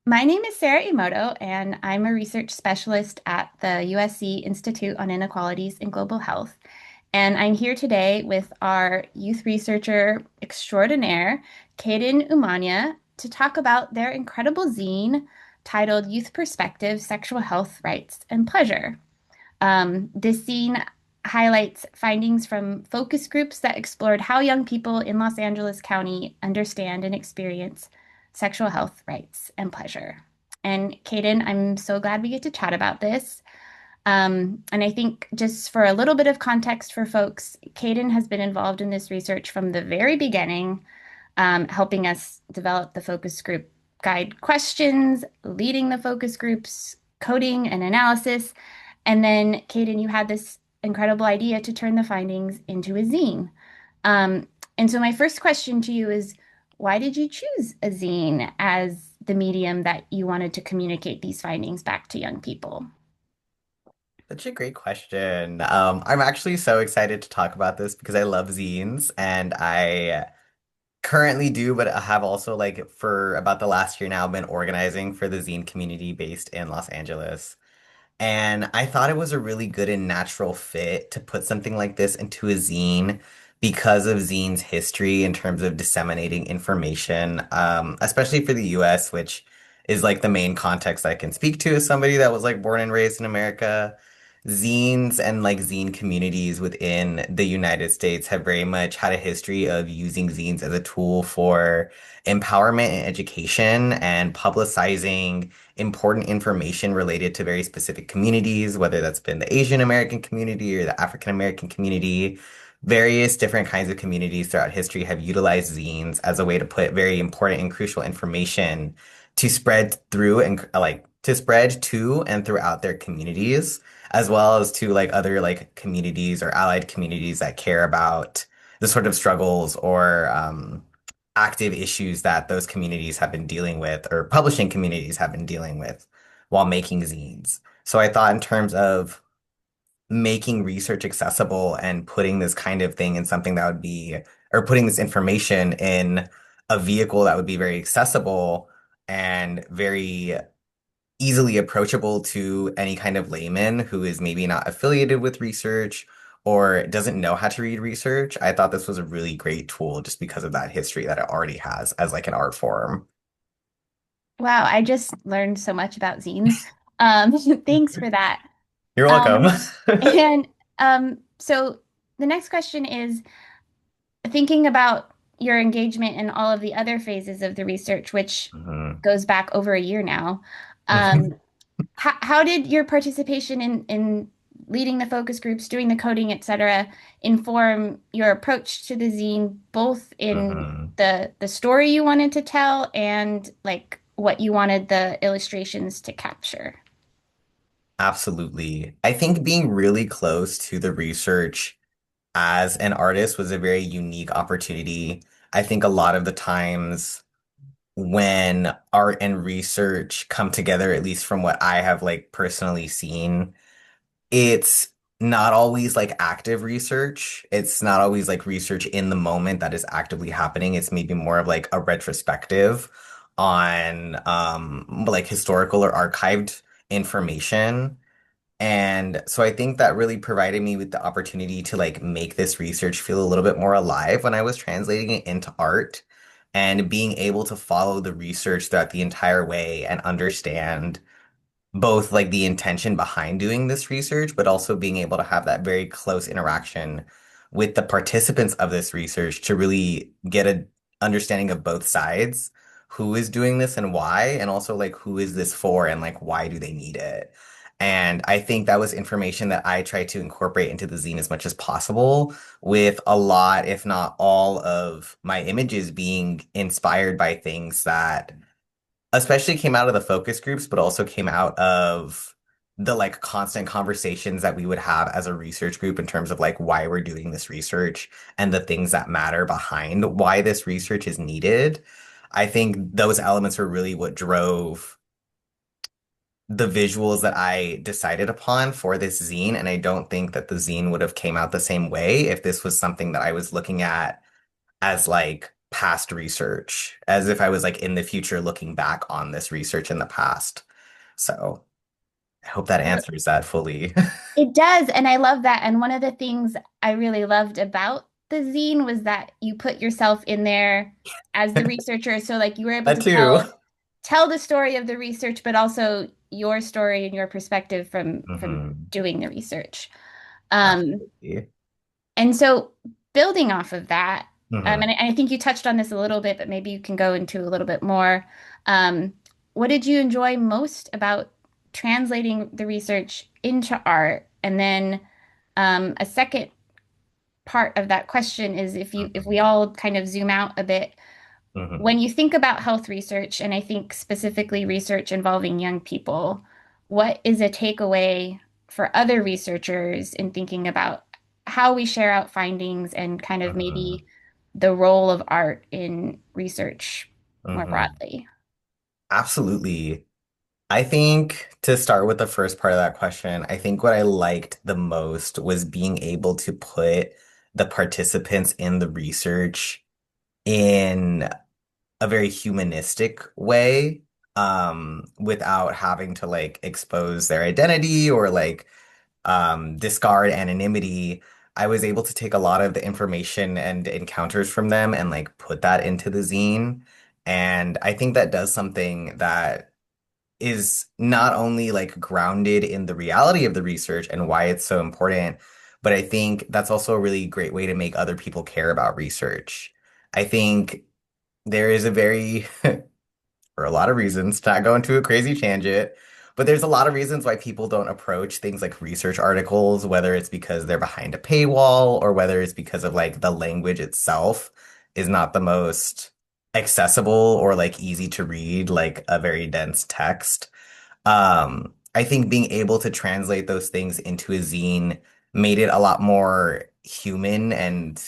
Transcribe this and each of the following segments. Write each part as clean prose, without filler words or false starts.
My name is Sarah Emoto, and I'm a research specialist at the USC Institute on Inequalities in Global Health. And I'm here today with our youth researcher extraordinaire, Kaden Umaña, to talk about their incredible zine titled Youth Perspective, Sexual Health, Rights, and Pleasure. This zine highlights findings from focus groups that explored how young people in Los Angeles County understand and experience sexual health, rights, and pleasure. And Kaden, I'm so glad we get to chat about this. And I think just for a little bit of context for folks, Kaden has been involved in this research from the very beginning, helping us develop the focus group guide questions, leading the focus groups, coding and analysis. And then, Kaden, you had this incredible idea to turn the findings into a zine. And so, my first question to you is why did you choose a zine as the medium that you wanted to communicate these findings back to young people? Such a great question. I'm actually so excited to talk about this because I love zines and I currently do, but I have also like for about the last year now been organizing for the zine community based in Los Angeles. And I thought it was a really good and natural fit to put something like this into a zine because of zine's history in terms of disseminating information, especially for the US, which is like the main context I can speak to as somebody that was like born and raised in America. Zines and like zine communities within the United States have very much had a history of using zines as a tool for empowerment and education and publicizing important information related to very specific communities, whether that's been the Asian American community or the African American community. Various different kinds of communities throughout history have utilized zines as a way to put very important and crucial information to spread through and like to spread to and throughout their communities, as well as to like other like communities or allied communities that care about the sort of struggles or active issues that those communities have been dealing with or publishing communities have been dealing with while making zines. So I thought in terms of making research accessible and putting this kind of thing in something that would be, or putting this information in a vehicle that would be very accessible and very easily approachable to any kind of layman who is maybe not affiliated with research or doesn't know how to read research. I thought this was a really great tool just because of that history that it already has as like an art form. Wow, I just learned so much about zines. Thanks for that. You're welcome. Um, and so the next question is thinking about your engagement in all of the other phases of the research, which Mhm. goes back over a year now. Um, how did your participation in leading the focus groups, doing the coding, et cetera, inform your approach to the zine, both in Mhm. the story you wanted to tell and like what you wanted the illustrations to capture? Absolutely. I think being really close to the research as an artist was a very unique opportunity. I think a lot of the times when art and research come together, at least from what I have like personally seen, it's not always like active research. It's not always like research in the moment that is actively happening. It's maybe more of like a retrospective on like historical or archived information. And so I think that really provided me with the opportunity to like make this research feel a little bit more alive when I was translating it into art and being able to follow the research throughout the entire way and understand both like the intention behind doing this research, but also being able to have that very close interaction with the participants of this research to really get a understanding of both sides, who is doing this and why, and also like who is this for and like why do they need it. And I think that was information that I tried to incorporate into the zine as much as possible, with a lot, if not all, of my images being inspired by things that especially came out of the focus groups, but also came out of the like constant conversations that we would have as a research group in terms of like why we're doing this research and the things that matter behind why this research is needed. I think those elements were really what drove the visuals that I decided upon for this zine. And I don't think that the zine would have came out the same way if this was something that I was looking at as like past research, as if I was like in the future looking back on this research in the past. So I hope that answers that fully. It does, and I love that. And one of the things I really loved about the zine was that you put yourself in there as the researcher. So like you were able That to too. tell the story of the research, but also your story and your perspective from Hmm. doing the research. Um, Absolutely. and so building off of that, Hmm. and I think you touched on this a little bit, but maybe you can go into a little bit more. Um, what did you enjoy most about translating the research into art? And then a second part of that question is if we Hmm. all kind of zoom out a bit, Hmm. when you think about health research, and I think specifically research involving young people, what is a takeaway for other researchers in thinking about how we share out findings and kind of Hmm. maybe the role of art in research more Hmm. broadly? Absolutely. I think to start with the first part of that question, I think what I liked the most was being able to put the participants in the research in a very humanistic way, without having to like expose their identity or like discard anonymity. I was able to take a lot of the information and encounters from them and like put that into the zine. And I think that does something that is not only like grounded in the reality of the research and why it's so important, but I think that's also a really great way to make other people care about research. I think there is a very, for a lot of reasons, to not go into a crazy tangent, but there's a lot of reasons why people don't approach things like research articles, whether it's because they're behind a paywall or whether it's because of like the language itself is not the most accessible or like easy to read, like a very dense text. I think being able to translate those things into a zine made it a lot more human and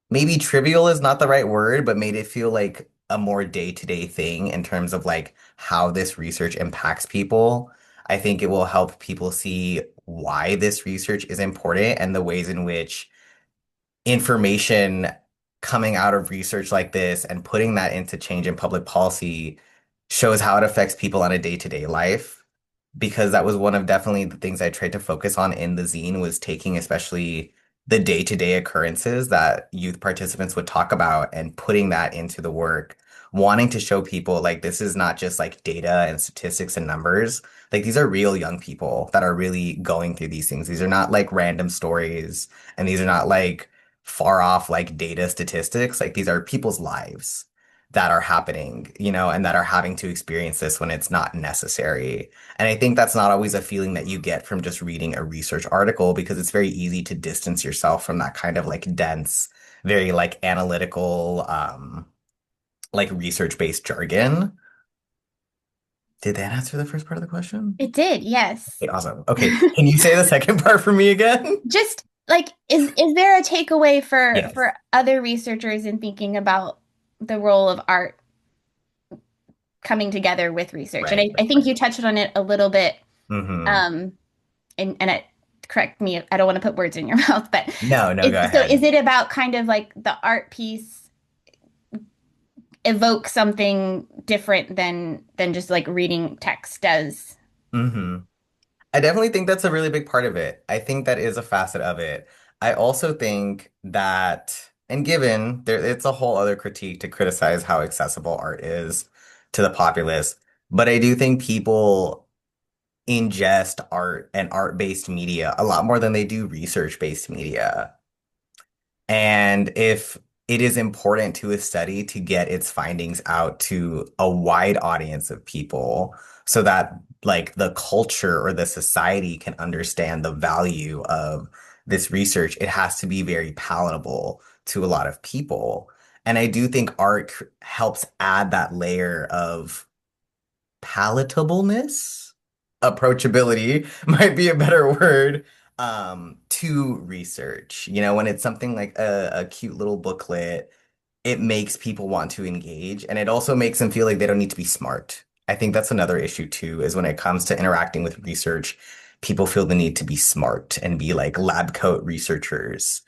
maybe trivial is not the right word, but made it feel like a more day-to-day thing in terms of like how this research impacts people. I think it will help people see why this research is important and the ways in which information coming out of research like this and putting that into change in public policy shows how it affects people on a day-to-day life. Because that was one of definitely the things I tried to focus on in the zine was taking especially the day-to-day occurrences that youth participants would talk about and putting that into the work, wanting to show people like this is not just like data and statistics and numbers. Like these are real young people that are really going through these things. These are not like random stories and these are not like far off like data statistics. Like these are people's lives that are happening, and that are having to experience this when it's not necessary. And I think that's not always a feeling that you get from just reading a research article because it's very easy to distance yourself from that kind of like dense, very like analytical, like research-based jargon. Did that answer the first part of the question? It did, yes. Okay, awesome. Okay, can you say the second part for me again? Just like is there a takeaway Yes. for other researchers in thinking about the role of art coming together with research? And Right. I think you touched on it a little bit. Mm-hmm. Um, and it, correct me, I don't want to put words in your mouth, but No, no, go is ahead. it about kind of like the art piece evoke something different than just like reading text does? Mm-hmm. I definitely think that's a really big part of it. I think that is a facet of it. I also think that, and given there, it's a whole other critique to criticize how accessible art is to the populace, but I do think people ingest art and art-based media a lot more than they do research-based media. And if it is important to a study to get its findings out to a wide audience of people so that like the culture or the society can understand the value of this research, it has to be very palatable to a lot of people. And I do think art helps add that layer of palatableness, approachability might be a better word, to research. When it's something like a cute little booklet, it makes people want to engage, and it also makes them feel like they don't need to be smart. I think that's another issue too, is when it comes to interacting with research, people feel the need to be smart and be like lab coat researchers.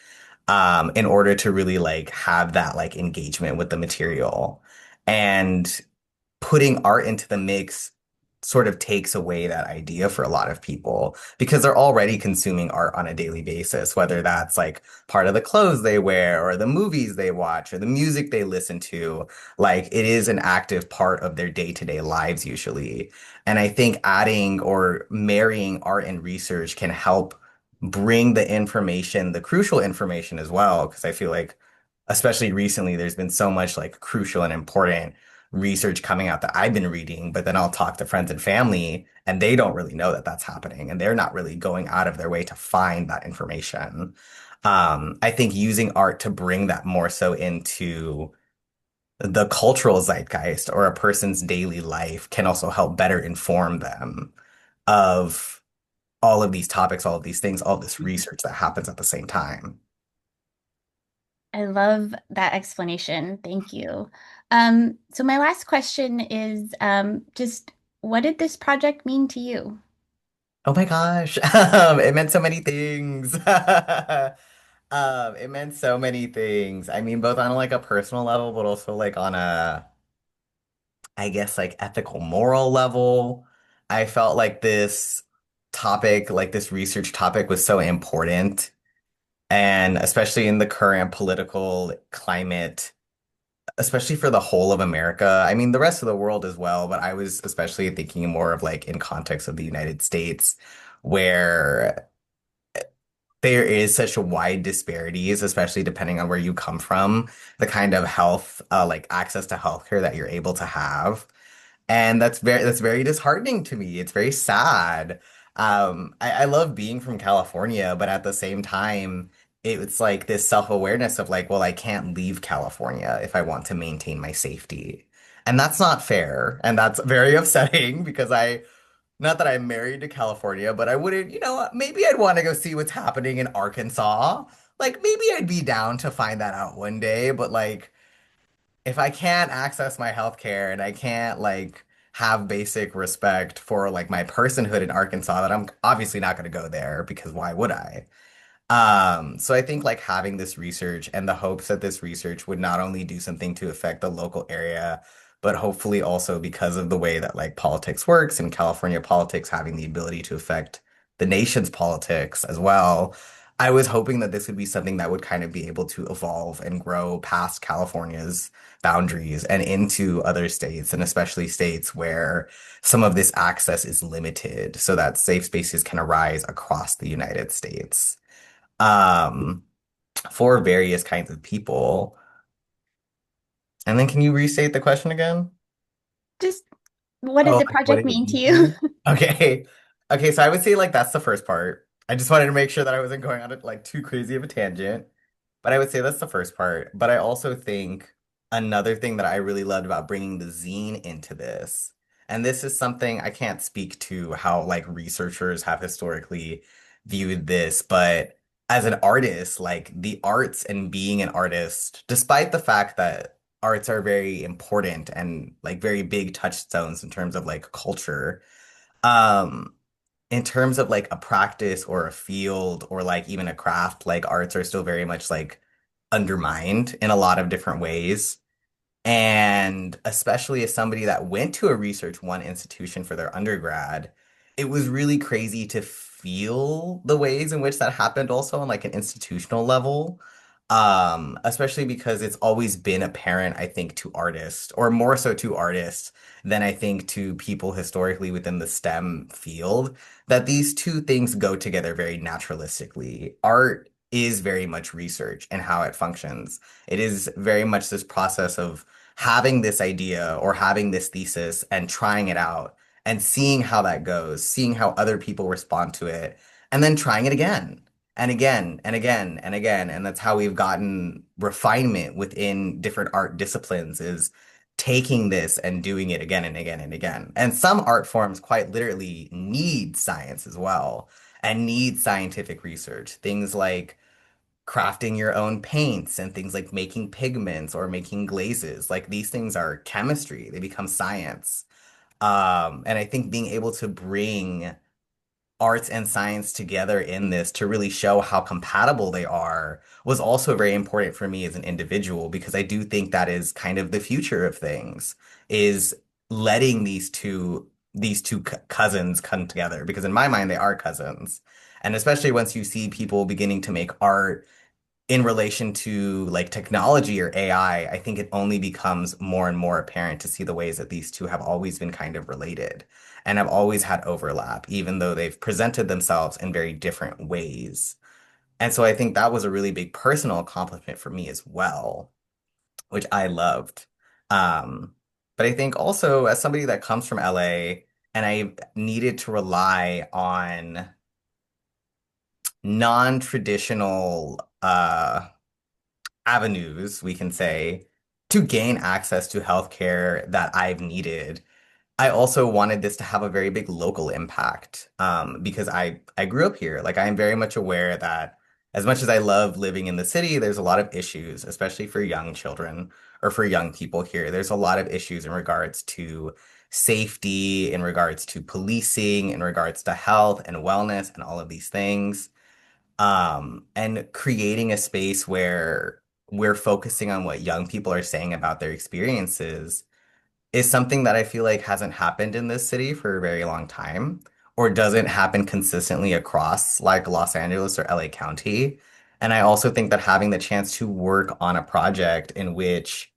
in order to really like have that like engagement with the material. And putting art into the mix sort of takes away that idea for a lot of people because they're already consuming art on a daily basis, whether that's like part of the clothes they wear or the movies they watch or the music they listen to. Like it is an active part of their day-to-day lives usually. And I think adding or marrying art and research can help bring the information, the crucial information as well, because I feel like especially recently, there's been so much like crucial and important research coming out that I've been reading, but then I'll talk to friends and family and they don't really know that that's happening and they're not really going out of their way to find that information. I think using art to bring that more so into the cultural zeitgeist or a person's daily life can also help better inform them of all of these topics, all of these things, all of this research that happens at the same time. I love that explanation. Thank you. So my last question is just what did this project mean to you? Oh my gosh. It meant so many things. It meant so many things. I mean, both on like a personal level, but also like on a, I guess, like ethical, moral level. I felt like this topic, like this research topic was so important. And especially in the current political climate, especially for the whole of America. I mean, the rest of the world as well, but I was especially thinking more of like in context of the United States, where there is such a wide disparities, especially depending on where you come from, the kind of health, like access to healthcare that you're able to have. And that's very disheartening to me. It's very sad. I love being from California, but at the same time, it's like this self-awareness of like, well, I can't leave California if I want to maintain my safety. And that's not fair. And that's very upsetting because not that I'm married to California, but I wouldn't, maybe I'd want to go see what's happening in Arkansas. Like maybe I'd be down to find that out one day, but like if I can't access my healthcare and I can't like have basic respect for like my personhood in Arkansas, then I'm obviously not going to go there because why would I? So I think like having this research and the hopes that this research would not only do something to affect the local area, but hopefully also because of the way that like politics works and California politics having the ability to affect the nation's politics as well. I was hoping that this would be something that would kind of be able to evolve and grow past California's boundaries and into other states, and especially states where some of this access is limited so that safe spaces can arise across the United States um, for various kinds of people. And then can you restate the question again? Just what did Oh, the like what project did it mean to mean to you? me? Okay. Okay, so I would say like that's the first part. I just wanted to make sure that I wasn't going on like too crazy of a tangent. But I would say that's the first part. But I also think another thing that I really loved about bringing the zine into this, and this is something I can't speak to how like researchers have historically viewed this, but as an artist, like the arts and being an artist, despite the fact that arts are very important and like very big touchstones in terms of like culture, um, in terms of like a practice or a field or like even a craft, like arts are still very much like undermined in a lot of different ways. And especially as somebody that went to a research one institution for their undergrad, it was really crazy to feel the ways in which that happened also on like an institutional level. Especially because it's always been apparent, I think, to artists, or more so to artists than I think to people historically within the STEM field, that these two things go together very naturalistically. Art is very much research and how it functions. It is very much this process of having this idea or having this thesis and trying it out and seeing how that goes, seeing how other people respond to it, and then trying it again and again and again and again. And that's how we've gotten refinement within different art disciplines is taking this and doing it again and again and again. And some art forms quite literally need science as well and need scientific research. Things like crafting your own paints and things like making pigments or making glazes. Like these things are chemistry, they become science. And I think being able to bring arts and science together in this to really show how compatible they are was also very important for me as an individual because I do think that is kind of the future of things is letting these two cousins come together because in my mind they are cousins. And especially once you see people beginning to make art in relation to like technology or AI, I think it only becomes more and more apparent to see the ways that these two have always been kind of related and have always had overlap, even though they've presented themselves in very different ways. And so I think that was a really big personal accomplishment for me as well, which I loved. Um, but I think also as somebody that comes from LA and I needed to rely on non-traditional avenues, we can say, to gain access to healthcare that I've needed. I also wanted this to have a very big local impact because I grew up here. Like I am very much aware that as much as I love living in the city, there's a lot of issues, especially for young children or for young people here. There's a lot of issues in regards to safety, in regards to policing, in regards to health and wellness and all of these things and creating a space where we're focusing on what young people are saying about their experiences is something that I feel like hasn't happened in this city for a very long time or doesn't happen consistently across like Los Angeles or LA County. And I also think that having the chance to work on a project in which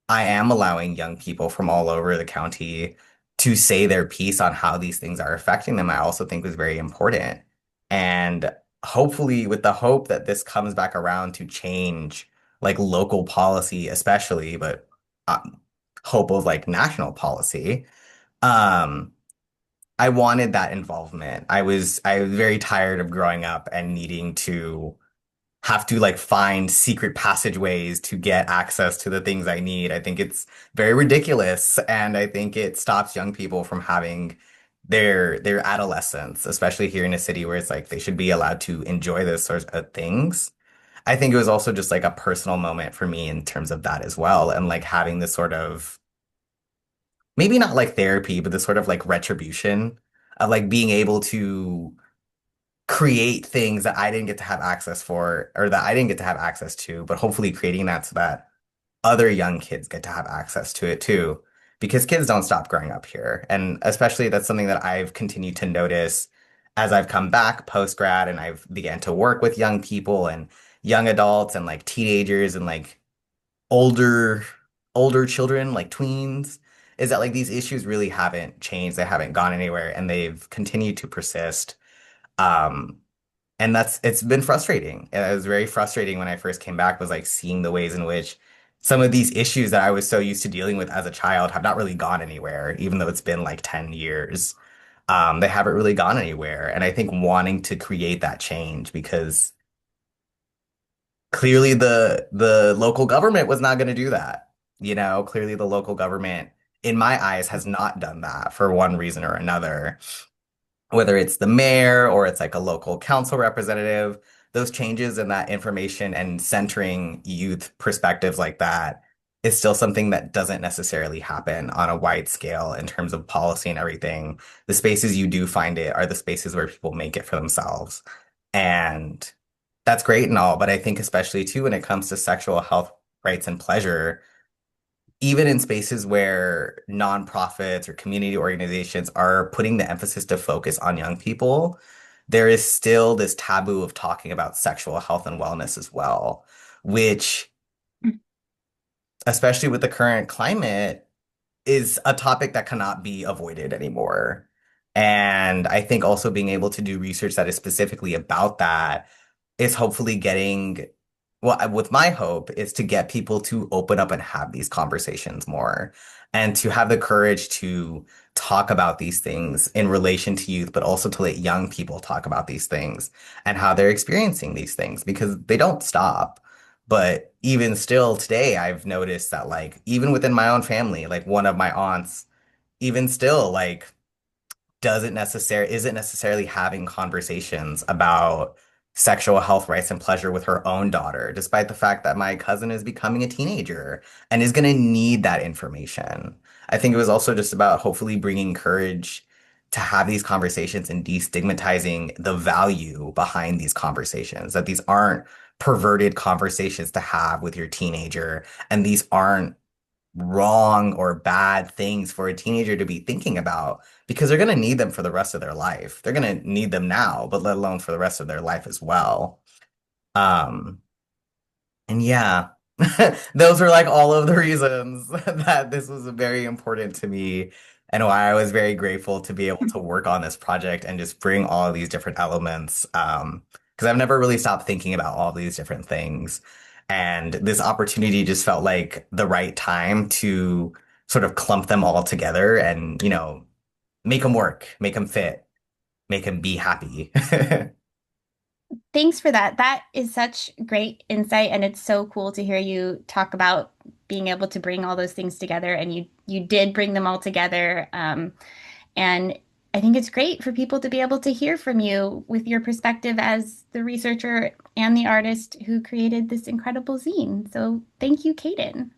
I am allowing young people from all over the county to say their piece on how these things are affecting them, I also think was very important. And hopefully, with the hope that this comes back around to change like local policy, especially, but um, hope of like national policy. Um, I wanted that involvement. I was very tired of growing up and needing to have to like find secret passageways to get access to the things I need. I think it's very ridiculous, and I think it stops young people from having their adolescence, especially here in a city where it's like they should be allowed to enjoy those sorts of things. I think it was also just like a personal moment for me in terms of that as well, and like having this sort of maybe not like therapy, but this sort of like retribution of like being able to create things that I didn't get to have access for or that I didn't get to have access to, but hopefully creating that so that other young kids get to have access to it too. Because kids don't stop growing up here. And especially that's something that I've continued to notice as I've come back post grad and I've began to work with young people and young adults and like teenagers and like older older children, like tweens, is that like these issues really haven't changed. They haven't gone anywhere and they've continued to persist. Um, and it's been frustrating. It was very frustrating when I first came back was like seeing the ways in which some of these issues that I was so used to dealing with as a child have not really gone anywhere, even though it's been like 10 years. They haven't really gone anywhere. And I think wanting to create that change because clearly the local government was not going to do that. You know, clearly the local government, in my eyes, has not done that for one reason or another whether it's the mayor or it's like a local council representative, those changes in that information and centering youth perspectives like that is still something that doesn't necessarily happen on a wide scale in terms of policy and everything. The spaces you do find it are the spaces where people make it for themselves. And that's great and all, but I think especially too when it comes to sexual health rights and pleasure, even in spaces where nonprofits or community organizations are putting the emphasis to focus on young people, there is still this taboo of talking about sexual health and wellness as well, which, especially with the current climate, is a topic that cannot be avoided anymore. And I think also being able to do research that is specifically about that is hopefully getting, well, with my hope is to get people to open up and have these conversations more and to have the courage to talk about these things in relation to youth, but also to let young people talk about these things and how they're experiencing these things because they don't stop. But even still today, I've noticed that like even within my own family, like one of my aunts, even still like isn't necessarily having conversations about sexual health rights and pleasure with her own daughter, despite the fact that my cousin is becoming a teenager and is going to need that information. I think it was also just about hopefully bringing courage to have these conversations and destigmatizing the value behind these conversations, that these aren't perverted conversations to have with your teenager, and these aren't wrong or bad things for a teenager to be thinking about because they're going to need them for the rest of their life. They're going to need them now, but let alone for the rest of their life as well. Um, and yeah, those are like all of the reasons that this was very important to me and why I was very grateful to be able to work on this project and just bring all of these different elements. Because I've never really stopped thinking about all these different things. And this opportunity just felt like the right time to sort of clump them all together and, make them work, make them fit, make them be happy. Thanks for that. That is such great insight, and it's so cool to hear you talk about being able to bring all those things together, and you did bring them all together. And I think it's great for people to be able to hear from you with your perspective as the researcher and the artist who created this incredible zine. So thank you, Kaden.